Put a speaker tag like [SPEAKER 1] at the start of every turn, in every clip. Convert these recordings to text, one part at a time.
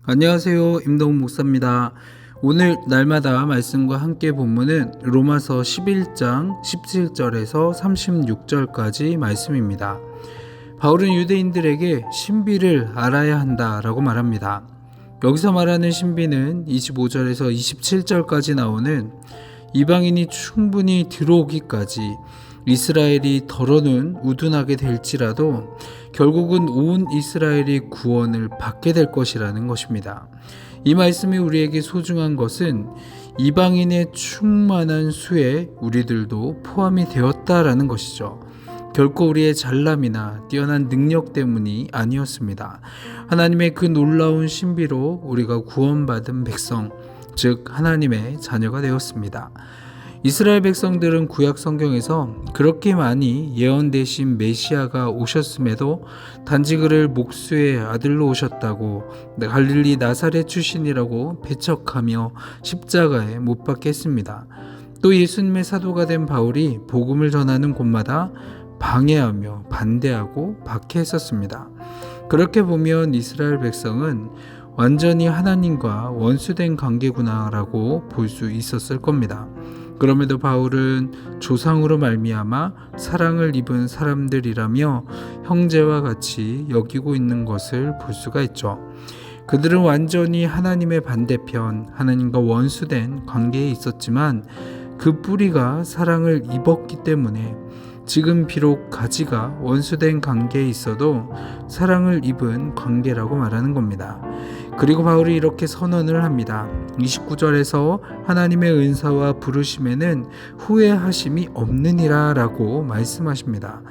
[SPEAKER 1] 안녕하세요. 임동훈 목사입니다. 오늘 날마다 말씀과 함께 본문은 로마서 11장 17절에서 36절까지 말씀입니다. 바울은 유대인들에게 신비를 알아야 한다라고 말합니다. 여기서 말하는 신비는 25절에서 27절까지 나오는 이방인이 충분히 들어오기까지 이스라엘이 덜어놓은 우둔하게 될지라도 결국은 온 이스라엘이 구원을 받게 될 것이라는 것입니다. 이 말씀이 우리에게 소중한 것은 이방인의 충만한 수에 우리들도 포함이 되었다라는 것이죠. 결코 우리의 잘남이나 뛰어난 능력 때문이 아니었습니다. 하나님의 그 놀라운 신비로 우리가 구원받은 백성, 즉 하나님의 자녀가 되었습니다. 이스라엘 백성들은 구약 성경에서 그렇게 많이 예언되신 메시아가 오셨음에도 단지 그를 목수의 아들로 오셨다고 갈릴리 나사렛 출신이라고 배척하며 십자가에 못 박게 했습니다. 또 예수님의 사도가 된 바울이 복음을 전하는 곳마다 방해하며 반대하고 박해했었습니다. 그렇게 보면 이스라엘 백성은 완전히 하나님과 원수된 관계구나라고 볼 수 있었을 겁니다. 그럼에도 바울은 조상으로 말미암아 사랑을 입은 사람들이라며 형제와 같이 여기고 있는 것을 볼 수가 있죠. 그들은 완전히 하나님의 반대편, 하나님과 원수된 관계에 있었지만 그 뿌리가 사랑을 입었기 때문에 지금 비록 가지가 원수된 관계에 있어도 사랑을 입은 관계라고 말하는 겁니다. 그리고 바울이 이렇게 선언을 합니다. 29절에서 하나님의 은사와 부르심에는 후회하심이 없느니라 라고 말씀하십니다.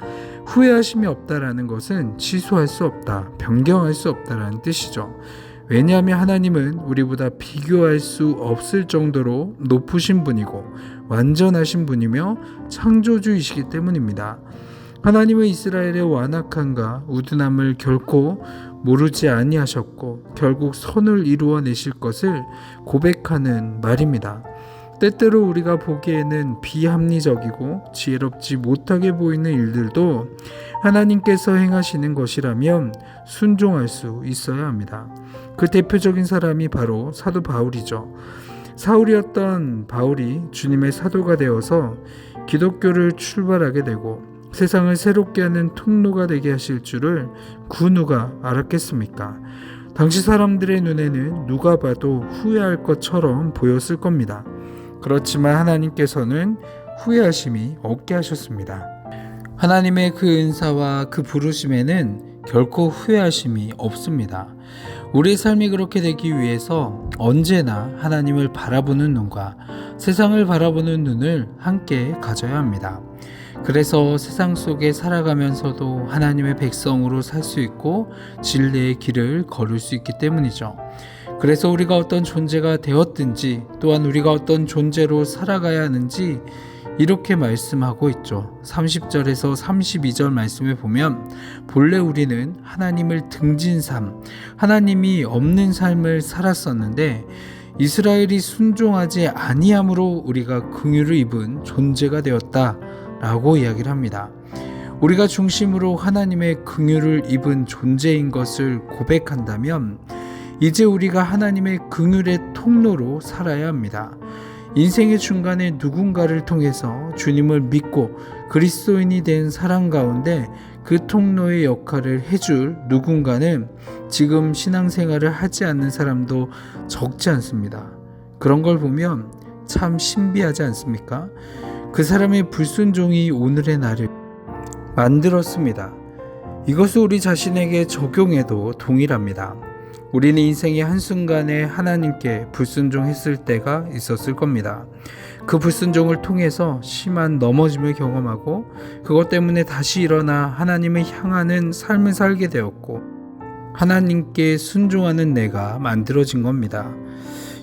[SPEAKER 1] 후회하심이 없다라는 것은 취소할 수 없다, 변경할 수 없다라는 뜻이죠. 왜냐하면 하나님은 우리보다 비교할 수 없을 정도로 높으신 분이고 완전하신 분이며 창조주이시기 때문입니다. 하나님은 이스라엘의 완악함과 우둔함을 결코 모르지 아니하셨고 결국 선을 이루어내실 것을 고백하는 말입니다. 때때로 우리가 보기에는 비합리적이고 지혜롭지 못하게 보이는 일들도 하나님께서 행하시는 것이라면 순종할 수 있어야 합니다. 그 대표적인 사람이 바로 사도 바울이죠. 사울이었던 바울이 주님의 사도가 되어서 기독교를 출발하게 되고 세상을 새롭게 하는 통로가 되게 하실 줄을 그 누가 알았겠습니까? 당시 사람들의 눈에는 누가 봐도 후회할 것처럼 보였을 겁니다. 그렇지만 하나님께서는 후회하심이 없게 하셨습니다. 하나님의 그 은사와 그 부르심에는 결코 후회하심이 없습니다. 우리의 삶이 그렇게 되기 위해서 언제나 하나님을 바라보는 눈과 세상을 바라보는 눈을 함께 가져야 합니다. 그래서 세상 속에 살아가면서도 하나님의 백성으로 살 수 있고 진리의 길을 걸을 수 있기 때문이죠. 그래서 우리가 어떤 존재가 되었든지 또한 우리가 어떤 존재로 살아가야 하는지 이렇게 말씀하고 있죠. 30절에서 32절 말씀에 보면 본래 우리는 하나님을 등진 삶, 하나님이 없는 삶을 살았었는데 이스라엘이 순종하지 아니함으로 우리가 긍휼을 입은 존재가 되었다 라고 이야기를 합니다. 우리가 중심으로 하나님의 긍휼을 입은 존재인 것을 고백한다면 이제 우리가 하나님의 긍휼의 통로로 살아야 합니다. 인생의 중간에 누군가를 통해서 주님을 믿고 그리스도인이 된 사람 가운데 그 통로의 역할을 해줄 누군가는 지금 신앙생활을 하지 않는 사람도 적지 않습니다. 그런 걸 보면 참 신비하지 않습니까? 그 사람의 불순종이 오늘의 나를 만들었습니다. 이것을 우리 자신에게 적용해도 동일합니다. 우리는 인생의 한순간에 하나님께 불순종했을 때가 있었을 겁니다. 그 불순종을 통해서 심한 넘어짐을 경험하고 그것 때문에 다시 일어나 하나님을 향하는 삶을 살게 되었고 하나님께 순종하는 내가 만들어진 겁니다.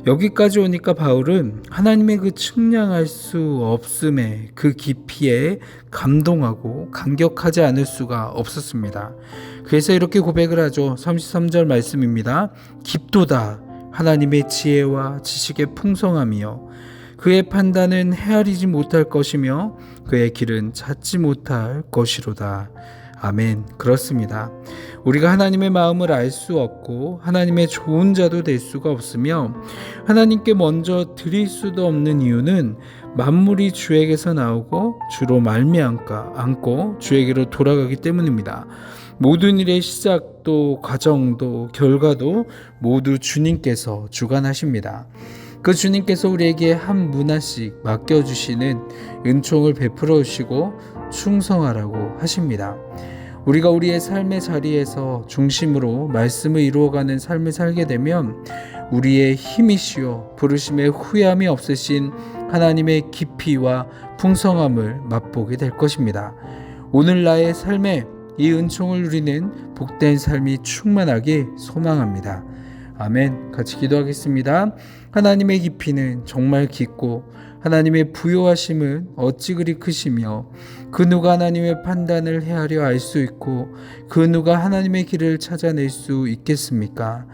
[SPEAKER 1] 여기까지 오니까 바울은 하나님의 그 측량할 수 없음의 그 깊이에 감동하고 감격하지 않을 수가 없었습니다. 그래서 이렇게 고백을 하죠. 33절 말씀입니다. 깊도다 하나님의 지혜와 지식의 풍성함이요 그의 판단은 헤아리지 못할 것이며 그의 길은 찾지 못할 것이로다. 아멘. 그렇습니다. 우리가 하나님의 마음을 알 수 없고 하나님의 좋은 자도 될 수가 없으며 하나님께 먼저 드릴 수도 없는 이유는 만물이 주에게서 나오고 주로 말미암고 주에게로 돌아가기 때문입니다. 모든 일의 시작도 과정도 결과도 모두 주님께서 주관하십니다. 그 주님께서 우리에게 한 문화씩 맡겨주시는 은총을 베풀어 주시고 충성하라고 하십니다. 우리가 우리의 삶의 자리에서 중심으로 말씀을 이루어가는 삶을 살게 되면 우리의 힘이시오 부르심에 후회함이 없으신 하나님의 깊이와 풍성함을 맛보게 될 것입니다. 오늘 나의 삶에 이 은총을 누리는 복된 삶이 충만하길 소망합니다. 아멘. 같이 기도하겠습니다. 하나님의 깊이는 정말 깊고 하나님의 부요하심은 어찌 그리 크시며 그 누가 하나님의 판단을 헤아려 알 수 있고 그 누가 하나님의 길을 찾아낼 수 있겠습니까?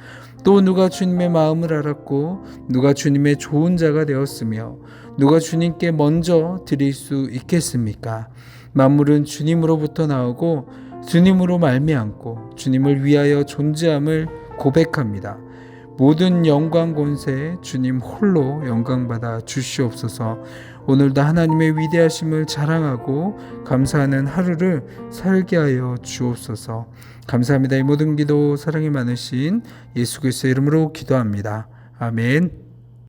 [SPEAKER 1] 또 누가 주님의 마음을 알았고 누가 주님의 좋은 자가 되었으며 누가 주님께 먼저 드릴 수 있겠습니까? 만물은 주님으로부터 나오고 주님으로 말미암고 주님을 위하여 존재함을 고백합니다. 모든 영광 권세 주님 홀로 영광받아 주시옵소서. 오늘도 하나님의 위대하심을 자랑하고 감사하는 하루를 살게 하여 주옵소서. 감사합니다. 이 모든 기도 사랑이 많으신 예수 그리스도의 이름으로 기도합니다. 아멘.